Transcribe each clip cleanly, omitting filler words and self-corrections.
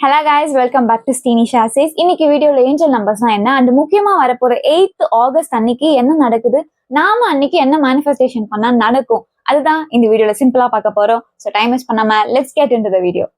Hello guys, welcome back to Steeny Says. இன்னைக்கு வீடியோல angel நம்பர்ஸ்னா என்ன அண்ட் முக்கியமா வரப்போற 8th ஆகஸ்ட் அன்னைக்கு என்ன நடக்குது, நாம அன்னைக்கு என்ன மேனிஃபெஸ்டேஷன் பண்ணா நடக்கும், அதுதான் இந்த வீடியோல சிம்பிளா பார்க்க போறோம். ஸோ டைம் வேஸ்ட் பண்ணாம let's get into the video.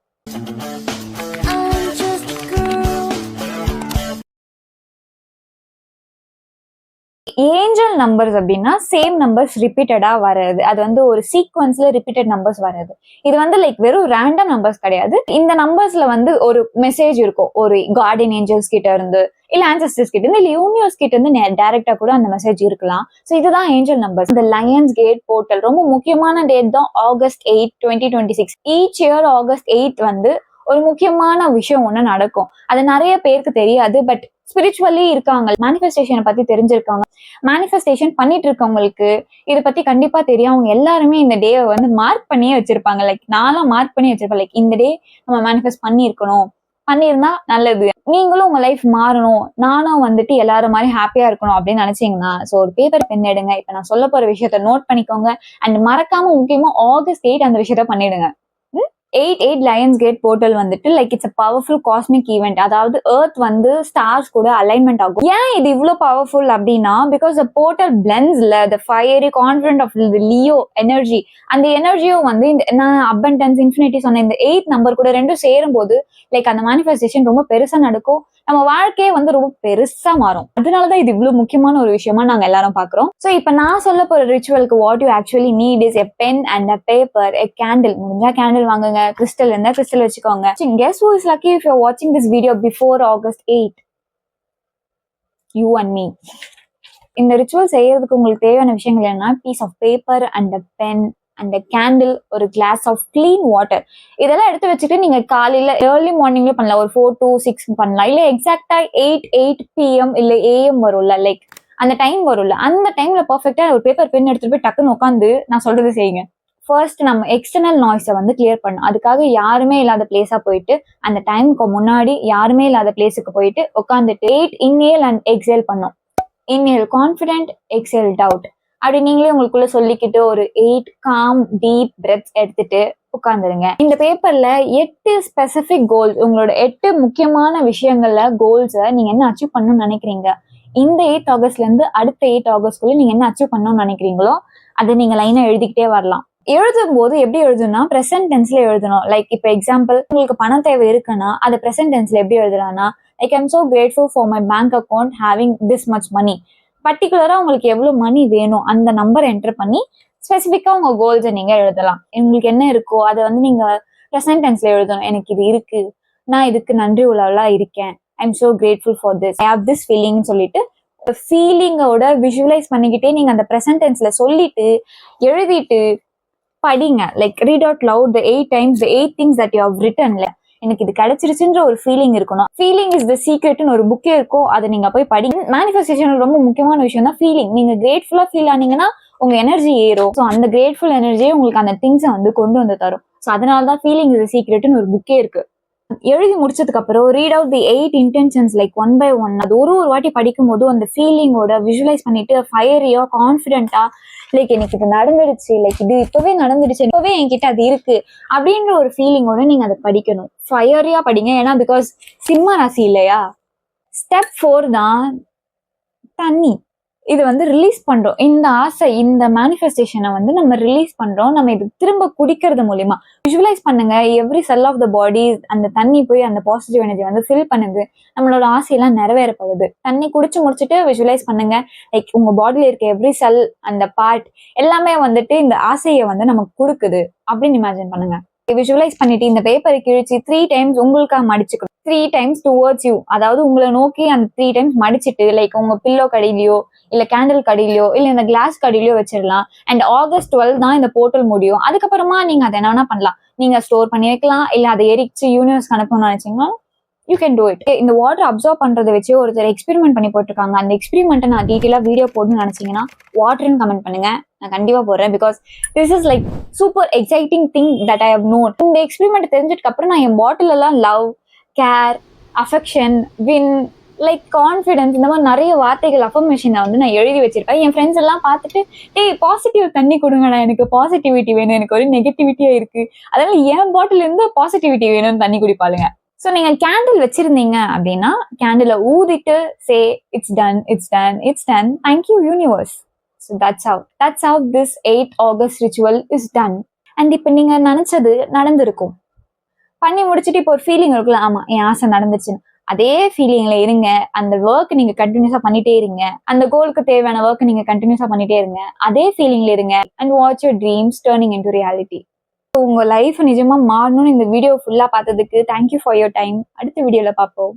Angel numbers அப்படின்னா சேம் நம்பர்ஸ் ரிப்பீட்டடா வர்றது, அது வந்து ஒரு சீக்வன்ஸ்ல ரிப்பீட்டட் நம்பர்ஸ் வர்றது. இது வந்து லைக் வெறும் ரேண்டம் நம்பர்ஸ் கிடையாது. இந்த நம்பர்ஸ்ல வந்து ஒரு மெசேஜ் இருக்கும், ஒரு கார்டியன் ஏஞ்சல்ஸ் கிட்ட இருந்து, இல்ல ஆன்செஸ்டர்ஸ் கிட்ட இருந்து, இல்ல யூனிவர்ஸ் கிட்ட இருந்து டைரக்டா கூட அந்த மெசேஜ் இருக்கலாம். ஸோ இதுதான் ஏஞ்சல் நம்பர்ஸ். இந்த லயன்ஸ் கேட் போர்ட்டல் ரொம்ப முக்கியமான டேட் தான் August 8, 2026. ஈச் இயர் August 8 வந்து ஒரு முக்கியமான விஷயம் ஒண்ணு நடக்கும். அது நிறைய பேருக்கு தெரியாது. பட் ஸ்பிரிச்சுவலி இருக்காங்க, மேனிஃபெஸ்டேஷனை பத்தி தெரிஞ்சிருக்காங்க, மேனிஃபெஸ்டேஷன் பண்ணிட்டு இருக்கவங்களுக்கு இதை பத்தி கண்டிப்பா தெரியும். அவங்க எல்லாருமே இந்த டேவை வந்து மார்க் பண்ணியே வச்சிருப்பாங்க. லைக் நானும் மார்க் பண்ணி வச்சிருப்பேன். லைக் இந்த டே நம்ம மேனிஃபெஸ்ட் பண்ணியிருக்கணும், பண்ணியிருந்தா நல்லது, நீங்களும் உங்க லைஃப் மாறணும், நானும் வந்துட்டு எல்லாரும் மாதிரி ஹாப்பியா இருக்கணும் அப்படின்னு நினைச்சீங்கன்னா ஸோ ஒரு பேப்பர் பென் எடுங்க. இப்ப நான் சொல்ல போற விஷயத்த நோட் பண்ணிக்கோங்க அண்ட் மறக்காம முக்கியமா August 8 அந்த விஷயத்த பண்ணிடுங்க. 8 லயன்ஸ் கேட் போர்ட்டல் வந்துட்டு like it's a powerful cosmic event. அதாவது எர்த் வந்து ஸ்டார்ஸ் கூட அலைன்மெண்ட் ஆகும். ஏன் இது இவ்வளவு பவர்ஃபுல் அப்படின்னா, பிகாஸ் த போர்ட்டல் பிளெண்ட்ஸ்ல the fiery confident of Leo energy, அந்த எனர்ஜியும் வந்து இந்த அபண்டன்ஸ் இன்ஃபினிட்டி சொன்ன இந்த 8 நம்பர் கூட ரெண்டும் சேரும் போது லைக் அந்த மேனிஃபெஸ்டேஷன் ரொம்ப பெருசா நடக்கும். நம்ம வாழ்க்கையே வந்து ரொம்ப பெருசா மாறும். அதனாலதான் இது இவ்வளவு முக்கியமான ஒரு விஷயமா நாங்க எல்லாரும் பாக்குறோம். சோ இப்ப நான் சொல்ல போற ரிச்சுவலுக்கு what you actually need is a pen and a paper, a candle. முடிஞ்சா கேண்டில் வாங்குங்க, கிறிஸ்டல் இருந்தா கிறிஸ்டல் வச்சுக்கோங்க. Guess who is lucky if you're watching this video before August 8? You and me. இந்த ரிச்சுவல் செய்யறதுக்கு உங்களுக்கு தேவையான விஷயங்கள் என்ன, piece of paper and a pen and candle, ஒரு கிளாஸ் ஆஃப் கிளீன் வாட்டர். இதெல்லாம் எடுத்து வச்சுட்டு நீங்க காலையில ஏர்லி மார்னிங்ல பண்ணலாம், ஒரு 4 to 6 பண்ணலாம், இல்ல எக்ஸாக்டா 8 PM இல்ல AM வரும்ல, லைக் அந்த டைம் வரும்ல, அந்த டைம்ல பர்ஃபெக்டா ஒரு பேப்பர் பென் எடுத்துட்டு போய் டக்குன்னு உட்காந்து நான் சொல்றது செய்யுங்க. ஃபர்ஸ்ட் நம்ம எக்ஸ்டர்னல் நாய்ஸை வந்து கிளியர் பண்ணும். அதுக்காக யாருமே இல்லாத பிளேஸா போயிட்டு, அந்த டைமுக்கு முன்னாடி யாருமே இல்லாத பிளேஸுக்கு போயிட்டு உட்காந்துட்டு 8 இன்ஹேல் அண்ட் எக்ஸேல் பண்ணும். இன்ஹேல் கான்ஃபிடென்ட், எக்ஸேல் டவுட், அப்படி நீங்களே உங்களுக்குள்ள சொல்லிக்கிட்டு ஒரு 8 காம் டீப் பிரெத்ஸ் எடுத்துட்டு உட்காந்துருங்க. இந்த பேப்பர்ல 8 ஸ்பெசிபிக் கோல்ஸ், உங்களோட 8 முக்கியமான விஷயங்கள்ல கோல்ஸை நீங்க என்ன அச்சீவ் பண்ணணும்னு நினைக்கிறீங்க, இந்த 8 ஆகஸ்ட்ல இருந்து அடுத்த 8 ஆகஸ்ட்குள்ள நீங்க என்ன அச்சீவ் பண்ணணும்னு நினைக்கிறீங்களோ அதை நீங்க லைனா எழுதிக்கிட்டே வரலாம். எழுதும் போது எப்படி எழுதணும்னா பிரசன்ட் டென்ஸ்ல எழுதணும். லைக் இப்ப எக்ஸாம்பிள் உங்களுக்கு பண தேவை இருக்குன்னா அதை பிரசன்ட் டென்ஸ்ல எப்படி எழுதலாம்னா, like I'm so grateful for my bank account having this much money. பர்டிகுலரா உங்களுக்கு எவ்வளவு மணி வேணும் அந்த நம்பர் என்டர் பண்ணி ஸ்பெசிஃபிக்கா உங்க கோல்ஸை நீங்க எழுதலாம். உங்களுக்கு என்ன இருக்கோ அதை வந்து நீங்க பிரசன்ட் டென்ஸ்ல எழுதணும். எனக்கு இது இருக்கு, நான் இதுக்கு நன்றி உள்ளவளா இருக்கேன், I am so grateful for this, I have this feeling சொல்லிட்டு ஃபீலிங்கோட விஷுவலைஸ் பண்ணிக்கிட்டே நீங்க அந்த பிரசன்ட் டென்ஸ்ல சொல்லிட்டு எழுதிட்டு படிங்க. Like read out loud the 8 times the 8 things that you have written. எனக்கு இது கிடைச்சிருச்சுன்ற ஒரு ஃபீலிங் இருக்கணும். ஃபீலிங் இஸ் த சீக்ரெட்னு ஒரு புக்கே இருக்கும், அதை நீங்க போய் படி. மேனிஃபெஸ்டேஷன் ரொம்ப முக்கியமான விஷயம் தான் ஃபீலிங். நீங்க கிரேட்ஃபுல்லா ஃபீல் ஆனீங்கன்னா உங்க எனர்ஜி ஏறும். ஸோ அந்த கிரேட்ஃபுல் எனர்ஜியை உங்களுக்கு அந்த திங்ஸை வந்து கொண்டு வந்து தரும். ஸோ அதனாலதான் ஃபீலிங் இஸ் த சீக்ரெட்னு ஒரு புக்கே இருக்கு. எழுதி முடிச்சதுக்கு அப்புறம் read out the 8 intentions like one by one. அது ஒரு வாட்டி படிக்கும் போது அந்த ஃபீலிங்கோட விஷுவலைஸ் பண்ணிட்டு ஃபயரியா கான்ஃபிடென்ட்டா, லைக் எனக்கு இது நடந்துடுச்சு, லைக் இது இப்பவே நடந்துடுச்சு, இப்பவே என்கிட்ட அது இருக்கு அப்படின்ற ஒரு ஃபீலிங்கோட நீங்க அதை படிக்கணும். ஃபயரியா படிங்க. ஏன்னா பிகாஸ் சிம்ம ராசி இல்லையா. ஸ்டெப் 4 தான் தண்ணி. இது வந்து ரிலீஸ் பண்றோம். இந்த ஆசை, இந்த மேனிஃபெஸ்டேஷனை வந்து நம்ம ரிலீஸ் பண்றோம். நம்ம இது திரும்ப குடிக்கிறது மூலியமா விஷுவலைஸ் பண்ணுங்க. எவ்ரி செல் ஆஃப் த பாடி அந்த தண்ணி போய் அந்த பாசிட்டிவ் எனர்ஜி வந்து ஃபில் பண்ணுது, நம்மளோட ஆசையெல்லாம் நிறைவேறப்படுது. தண்ணி குடிச்சு முடிச்சுட்டு விஷுவலைஸ் பண்ணுங்க. லைக் உங்க பாடியில இருக்க எவ்ரி செல், அந்த பார்ட் எல்லாமே வந்துட்டு இந்த ஆசையை வந்து நமக்கு கொடுக்குது அப்படின்னு இமேஜின் பண்ணுங்க. விஷுவலைஸ் பண்ணிட்டு இந்த பேப்பரை கிழிச்சு 3 times உங்களுக்காக மடிச்சுக்கணும். 3 times டுவர்ட்ஸ் யூ, அதாவது உங்களை நோக்கி அந்த 3 times மடிச்சிட்டு லைக் உங்க பில்லோ கடியிலையோ இல்ல கேண்டில் கடியிலையோ இல்ல இந்த கிளாஸ் கடியிலையோ வச்சிடலாம். அண்ட் August 12 தான் இந்த போர்ட்டல் முடியும். அதுக்கப்புறமா நீங்க அதை என்ன வேணா பண்ணலாம். நீங்க ஸ்டோர் பண்ணி வைக்கலாம், இல்ல அதை எரிச்சு யூனிவர்ஸ் அனுப்பணும்னு நினைச்சீங்கன்னா யூ கேன் டூ இட். இந்த வாட்டர் அப்சர்வ் பண்றதை வச்சு ஒருத்தர் எக்ஸ்பெரிமெண்ட் பண்ணி போட்டிருக்காங்க. அந்த எக்ஸ்பெரிமெண்ட்டை நான் டீட்டெயிலா வீடியோ போடணும்னு நினைச்சீங்கன்னா வாட்டர்னு கமெண்ட் பண்ணுங்க, நான் கண்டிப்பா போடுறேன். Because this is like super exciting thing that I have known. இந்த எக்ஸ்பெரிமெண்ட் தெரிஞ்சதுக்கு அப்புறம் நான் என் பாட்டில் எல்லாம் love, care, affection, win, like confidence, இந்த மாதிரி நிறைய வார்த்தைகள் அஃபர்மேஷனை வந்து நான் எழுதி வச்சிருப்பேன். என் ஃப்ரெண்ட்ஸ் எல்லாம் பார்த்துட்டு டேய் பாசிட்டிவ் தண்ணி கொடுங்கடா, எனக்கு பாசிட்டிவிட்டி வேணும், எனக்கு ஒரு நெகட்டிவிட்டியா இருக்கு, அதனால என் பாட்டில் இருந்து பாசிட்டிவிட்டி வேணும்னு தண்ணி குடிப்பாளுங்க. ஸோ நீங்க கேண்டில் வச்சிருந்தீங்க அப்படின்னா கேண்டில ஊதிட்டு say it's done, it's done, it's done, thank you universe. So that's how this 8 August ritual is done. And இப்போ நீங்க நினைச்சது நடந்திருக்கும். பண்ணி முடிச்சுட்டு இப்போ ஒரு ஃபீலிங் இருக்குல்ல, ஆமா என் ஆசை நடந்துச்சுன்னு. அதே ஃபீலிங்ல இருங்க. அந்த ஒர்க் நீங்க கண்டினியூஸா பண்ணிட்டே இருங்க. அந்த கோலுக்கு தேவையான ஒர்க் நீங்க கண்டினியூஸா பண்ணிட்டே இருங்க. அதே ஃபீலிங்ல இருங்க. And watch your dreams turning into reality. உங்க லைஃப் நிஜமா மாறணும்னு இந்த வீடியோ ஃபுல்லா பார்த்ததுக்கு தேங்க்யூ ஃபார் யோர் டைம். அடுத்த வீடியோல பார்ப்போம்.